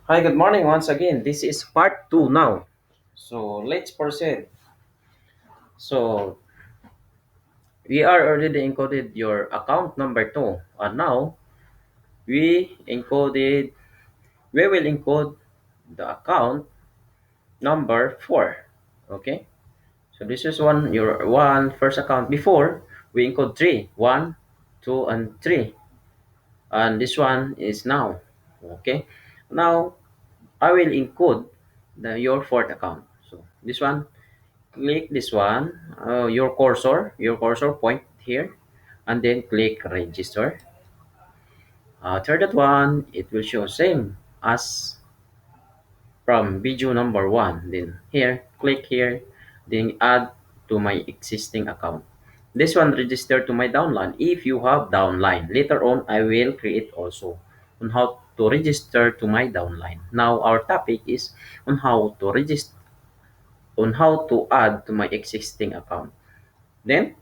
Hi, good morning once again. This is part 2 now. So let's proceed. So we are already encoded your account number 2. And now we encoded, we will encode the account number 4. Okay. So this is your one first account. Before we encode 3, 1, 2, and 3. And this one is now. Okay. Now I will encode your fourth account. So this one, click this one, your cursor point here, and then click register. After that one, it will show same as from video number one. Then here, click here, then add to my existing account. This one register to my downline if you have downline. Later on, I will create also on how to register to my downline. Now our topic is on how to add to my existing account. Then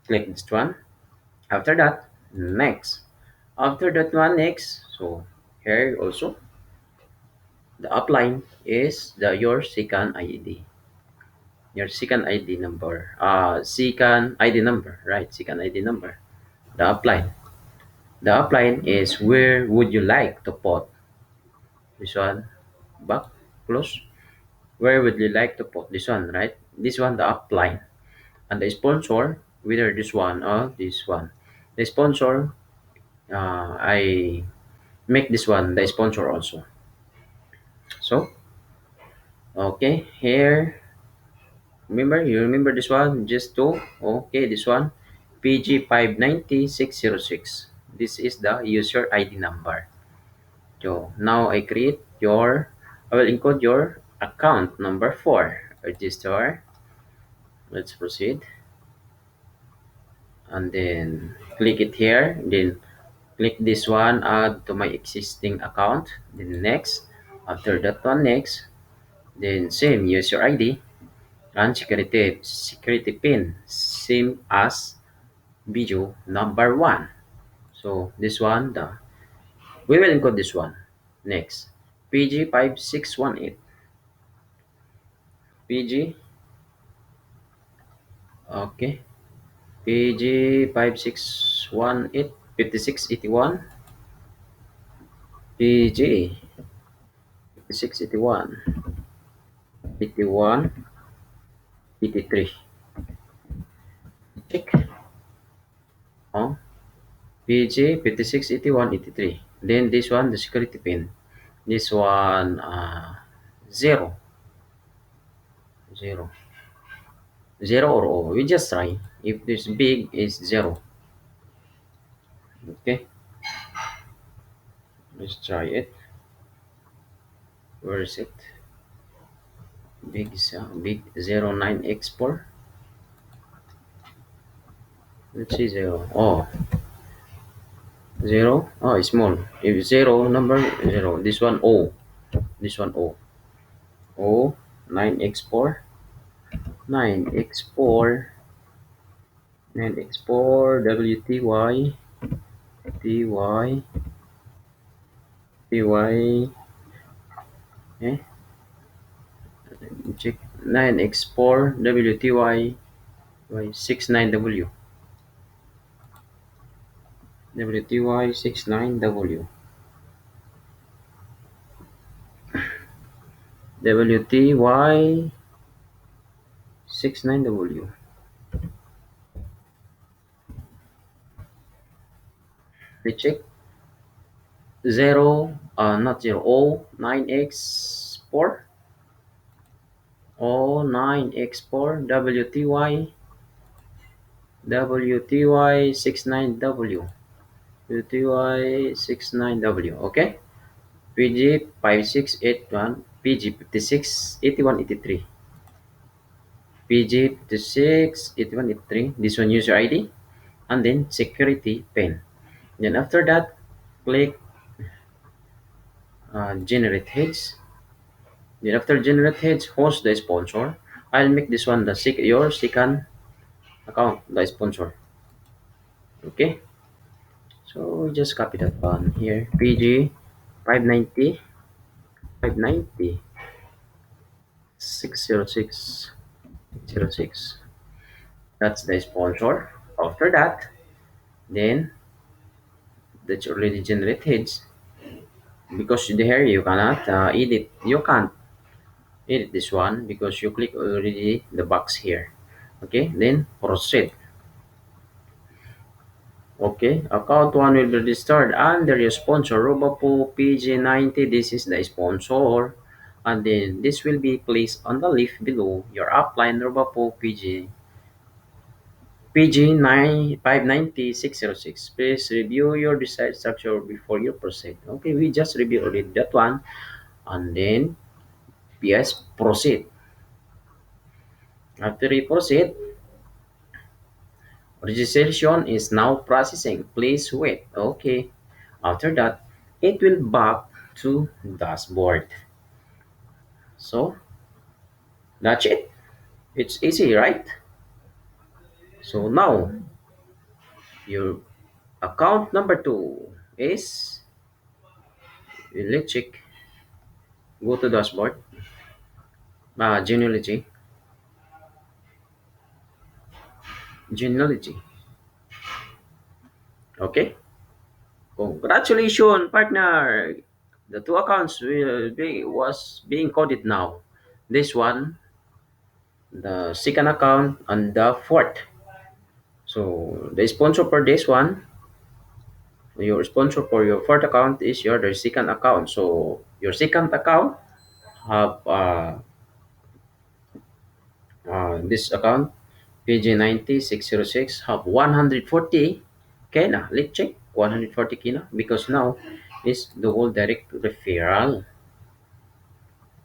click this one. After that, next. After that one, next. So here also, the upline is your second ID. Your second ID number. Second ID number, right? Second ID number. The upline. The upline is where would you like to put this one? Back, close. Where would you like to put this one, right? This one, the upline. And the sponsor, whether this one or this one. The sponsor, I make this one the sponsor also. So okay, here, you remember this one, just to okay, this one, PG590606. This is the user ID number. So now I will encode your account number 4. Register. Let's proceed. And then click it here. Then click this one, add to my existing account. Then next. After that one, next. Then same user ID and security pin, same as video number 1. So this one, we will encode this one. Next, PG5618. PG, okay. PG5618, 5681. PG 5681, 81, 83. Check. Oh, PG 5681, 83. Then this one, the security pin. This one, 0. 0. 0 or O. We just try. If this big is 0. Okay. Let's try it. Where is it? Big is big 09 export. Let's see 0. Oh, 0. Oh, it's small. If 0 number 0. This one O. This one O. O 9 export. 9 export. 9 export WTY TY TY eh check 9 export WTY Y69W WTY69W WTY69W. We check 0, not 0, O9X4 O9X4 WTY69W WTY69W. Okay, PG5681, PG568183, PG568183. This one user ID and then security pin. Then after that, click generate heads. Then after generate heads, host the sponsor. I'll make this one your second account, the sponsor. Okay. So just copy that one here. PG 590 590 606 06. That's the sponsor. After that, then that's already generated because here you cannot edit. You can't edit this one because you click already the box here. Okay, then proceed. Okay, account one will be registered under your sponsor Robopo PG90. This is the sponsor, and then this will be placed on the leaf below your upline Robopo PG9 590606. Please review your desired structure before you proceed. Okay, we just review already that one, and then PS proceed. After we proceed, registration is now processing. Please wait. Okay. After that, it will back to dashboard. So that's it. It's easy, right? So now your account number two is, let's check. Go to dashboard. Genealogy. Genealogy. Okay. Congratulations, partner. The two accounts will be was being coded now. This one, the second account, and the fourth. So the sponsor for this one, your sponsor for your fourth account is your the second account. So your second account have this account PG90606 have 140 kina. Let's check 140 kina because now is the whole direct referral.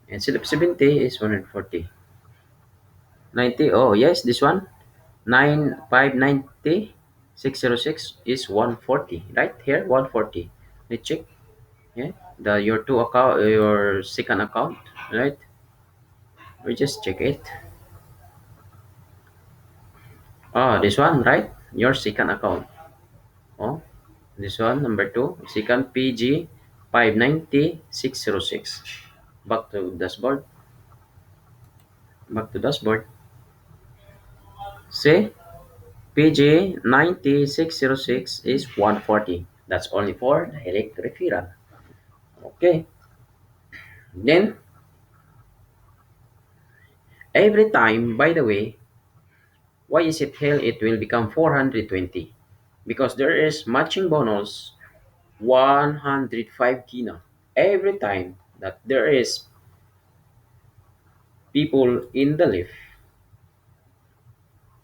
Instead of 70 is 140. 90. Oh yes, this one 9590 606 is 140 right here 140. Let's check. Yeah, the your two account, your second account, right? We just check it. This one, right? Your second account. Oh, this one, number two, second PG 590606. Back to dashboard. Back to dashboard. See, PG 9606 is 140. That's only for direct referral. Okay. Then every time, by the way, why is it hell it will become 420? Because there is matching bonus 105 kina every time that there is people in the left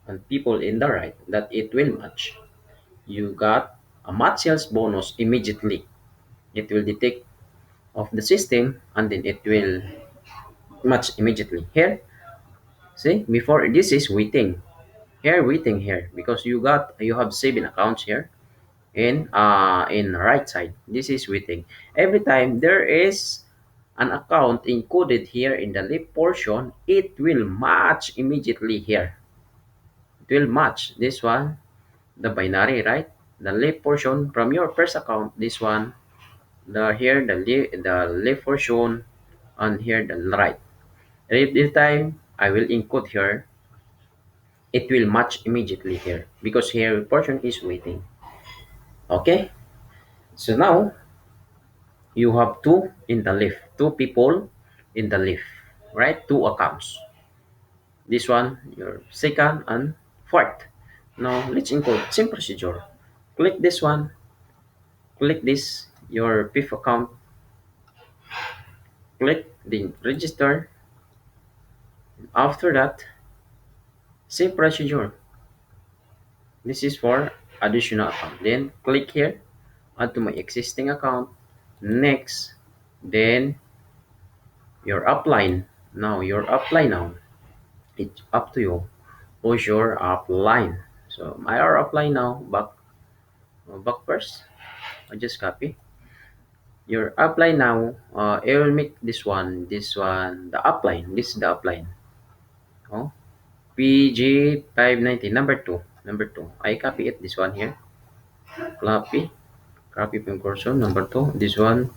and people in the right that it will match. You got a match sales bonus immediately. It will detect of the system and then it will match immediately. Here, see, before this is waiting. Here, waiting here because you have seven accounts here in right side. This is waiting. Every time there is an account encoded here in the left portion, it will match immediately here. It will match this one, the binary, right? The left portion from your first account, this one, the here the left portion, and here the right. Every time I will encode here, it will match immediately here because here portion is waiting. Okay, so now you have two in the left, two people in the left, right? Two accounts. This one, your second and fourth. Now let's encode same procedure. Click this one, click this, your fifth account, click the register. After that, same procedure. This is for additional account. Then click here, add to my existing account. Next, then your upline. Now your upline now. It's up to you. Who's your upline? So my upline now. Back first. I just copy. Your upline now. I will make this one. This one. The upline. This is the upline. Oh, PG 590 number two. Number two. I copy it. This one here. Copy. Copy from cursor. Number two. This one.